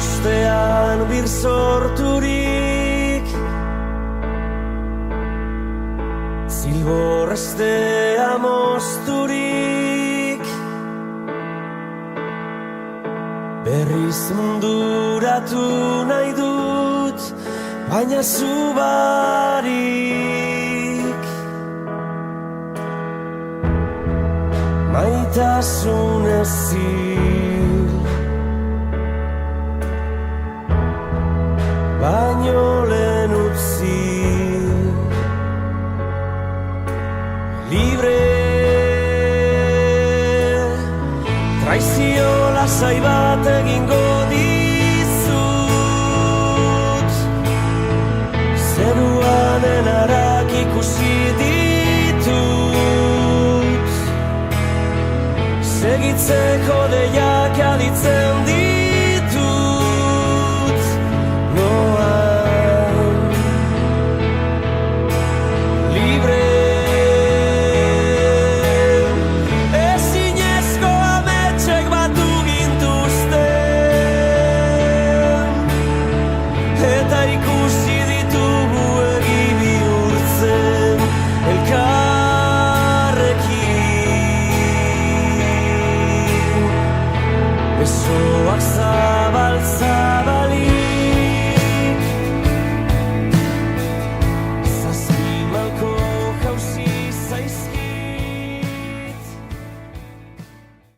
ostean bir sorturik, zilborrestea mozturik, berriz munduratu nahi dut, baina zu barik. Maitasun ezin, baino lehen utzi, libre. Traizio lasai bat egingo dizut, zeruan enarak ikusi ditut, segitzeko deiak aditzen